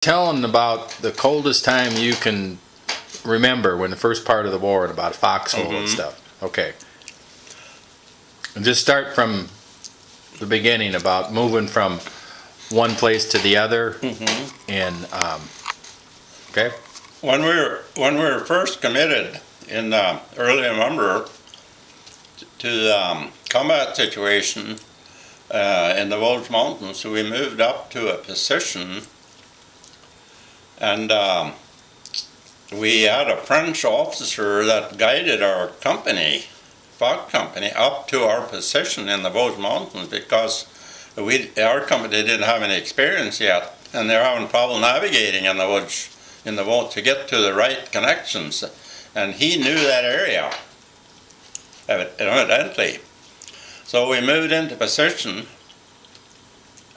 Telling about the coldest time you can remember when the first part of the war and about foxhole and stuff. Okay. And just start from the beginning about moving from one place to the other. And okay. When we were first committed in early November to the combat situation in the Vosges Mountains, we moved up to a position, and we had a French officer that guided our company, Fox Company, up to our position in the Vosges Mountains, because our company didn't have any experience yet, and they're having trouble navigating in the woods, to get to the right connections. And he knew that area, evidently. So we moved into position,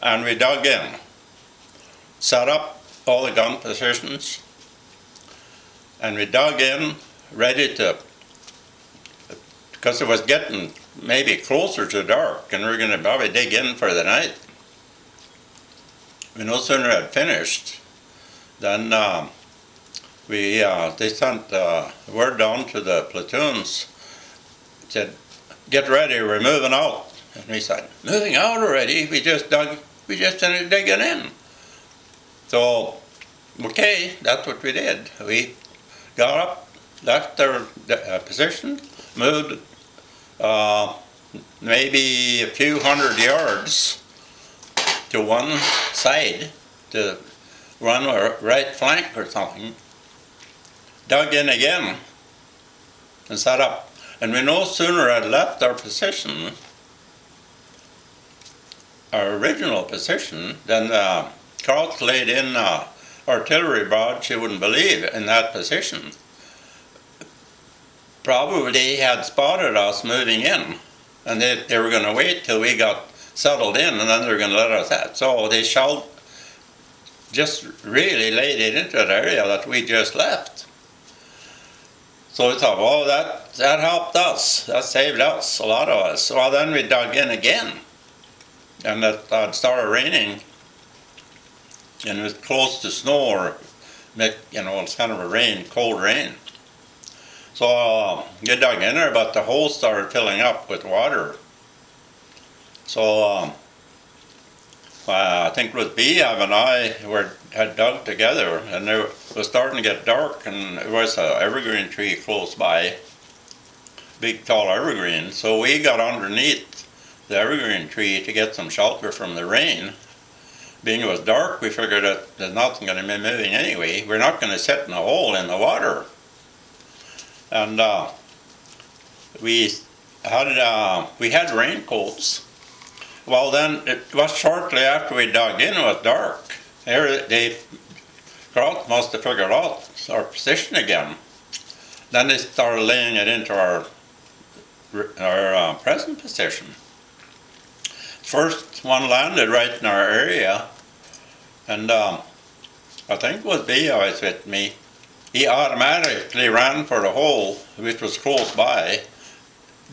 and we dug in, set up all the gun positions, and we dug in, ready to, because it was getting maybe closer to dark, and we were going to probably dig in for the night. We no sooner had finished than they sent word down to the platoons, said, "Get ready, we're moving out." And we said, "Moving out already? We just finished digging in." So, okay, that's what we did. We got up, left their position, moved maybe a few hundred yards to one side to run a right flank or something, dug in again and set up. And we no sooner had left our position, our original position, than Krauts laid in artillery barrage you wouldn't believe in that position. Probably they had spotted us moving in, and they were going to wait till we got settled in, and then they were going to let us out. So they shelled, just really laid it into the area that we just left. So we thought, well, that helped us. That saved us, a lot of us. Well, then we dug in again, and it started raining, and it was close to snow, or it's kind of a rain, cold rain. So we dug in there, but the hole started filling up with water. So I think it was Beav and I had dug together, and it was starting to get dark, and there was an evergreen tree close by, big tall evergreen. So we got underneath the evergreen tree to get some shelter from the rain. Being it was dark, we figured that there's nothing going to be moving anyway. We're not going to sit in a hole in the water. And we had raincoats. Well, then it was shortly after we dug in, it was dark. Krauts must have figured out our position again. Then they started laying it into our present position. First one landed right in our area, and I think it was Beav with me. He automatically ran for the hole, which was close by,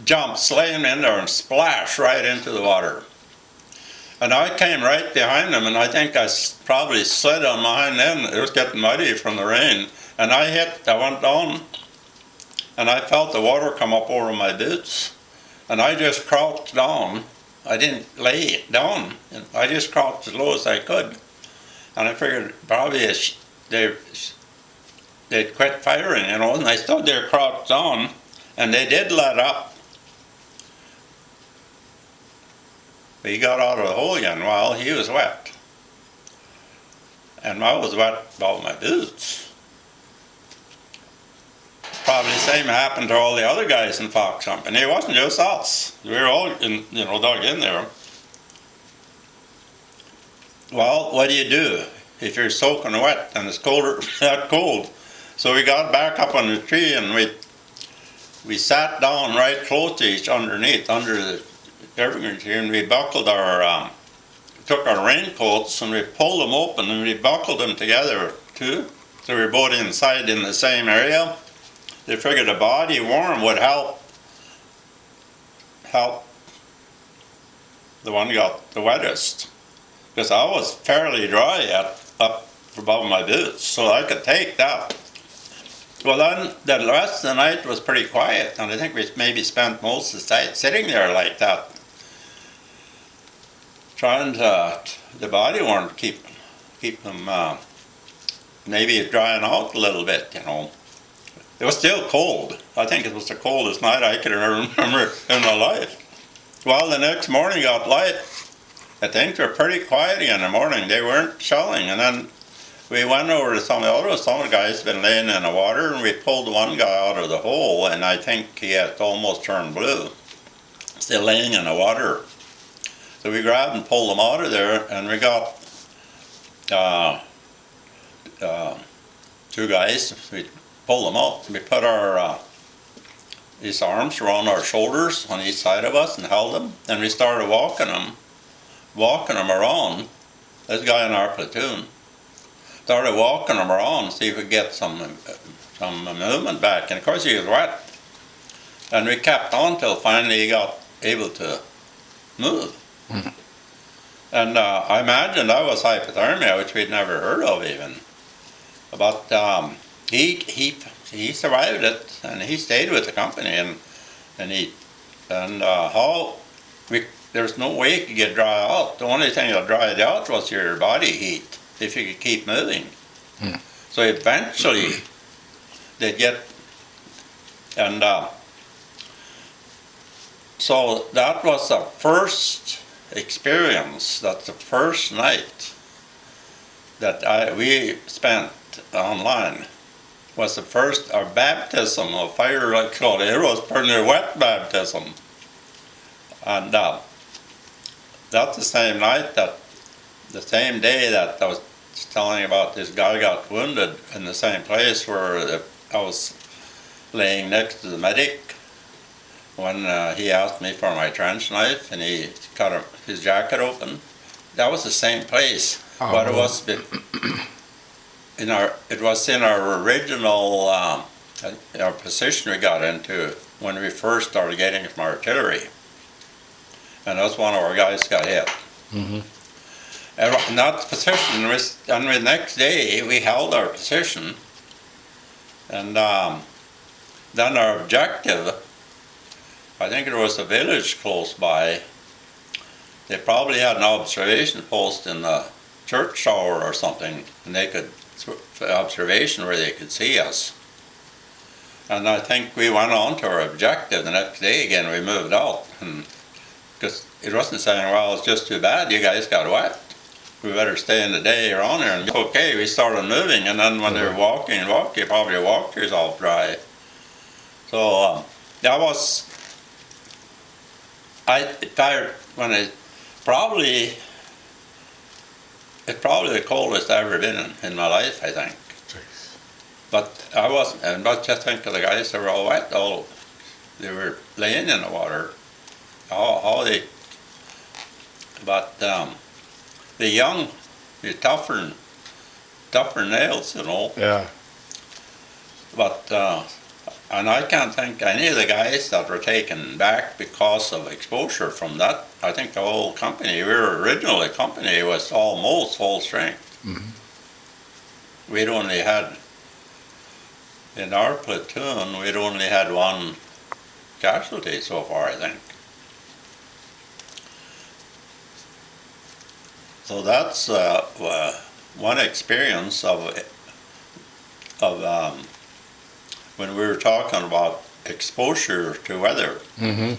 jumped, slammed in there, and splashed right into the water. And I came right behind him, and I think I probably slid on behind him. It was getting muddy from the rain. And I went down, and I felt the water come up over my boots. And I just crouched down. I didn't lay down. I just crouched as low as I could. And I figured probably they'd quit firing, and I stood there crouched down, and they did let up. But he got out of the hole again. Well, he was wet. And I was wet about my boots. Probably the same happened to all the other guys in Fox Company. It wasn't just us. We were all dug in there. Well, what do you do if you're soaking wet and it's that cold? So we got back up on the tree, and we sat down right close to each underneath, under the evergreen tree, and we buckled took our raincoats and we pulled them open and we buckled them together too. So we were both inside in the same area. They figured a body warm would help the one got the wettest. Because I was fairly dry up above my boots, so I could take that. Well, then the rest of the night was pretty quiet, and I think we maybe spent most of the night sitting there like that, trying to, the body warmth keep them maybe drying out a little bit, you know. It was still cold. I think it was the coldest night I can remember in my life. Well, the next morning got light. I think they were pretty quiet in the morning. They weren't shelling, and then we went over to some of the guys had been laying in the water, and we pulled one guy out of the hole, and I think he had almost turned blue, still laying in the water. So we grabbed and pulled him out of there, and we got two guys. We pulled them up. We put our his arms around our shoulders on each side of us and held them, and we started walking them around. This guy in our platoon started walking him around, see if we could get some movement back. And of course he was wet. And we kept on till finally he got able to move. Mm-hmm. And I imagine that was hypothermia, which we'd never heard of even. But he survived it, and he stayed with the company, there's no way you could get dry out. The only thing that dried out was your body heat, if you could keep moving. Mm. So eventually they'd get, and so that was the first experience, that's the first night that we spent online, was the first, our baptism of fire, I call it. It was pretty wet baptism. And that's the same night, the same day that I was telling about this guy got wounded in the same place where I was laying next to the medic when he asked me for my trench knife and he cut his jacket open. That was the same place. Oh. But it was in our original our position we got into when we first started getting from artillery. And that's one of our guys got hit. Mm-hmm. And in that position, and the next day we held our position, and then our objective, I think it was a village close by, they probably had an observation post in the church tower or something, and they could, observation where they could see us. And I think we went on to our objective the next day again, we moved out. Because it wasn't saying, well, it's just too bad you guys got wet. We better stay in the day around here. And okay, we started moving, and then when they were walking, you probably walked yourself dry. So that was, it's probably the coldest I've ever been in my life, I think. Jeez. But I wasn't, but just think of the guys that were all wet, they were laying in the water. But the young, the tougher nails, you know. Yeah. But and I can't think any of the guys that were taken back because of exposure from that. I think the whole company, originally the company was almost full strength. Mm-hmm. We'd only had, in our platoon, we'd only had one casualty so far, I think. So that's one experience of when we were talking about exposure to weather. Mm-hmm.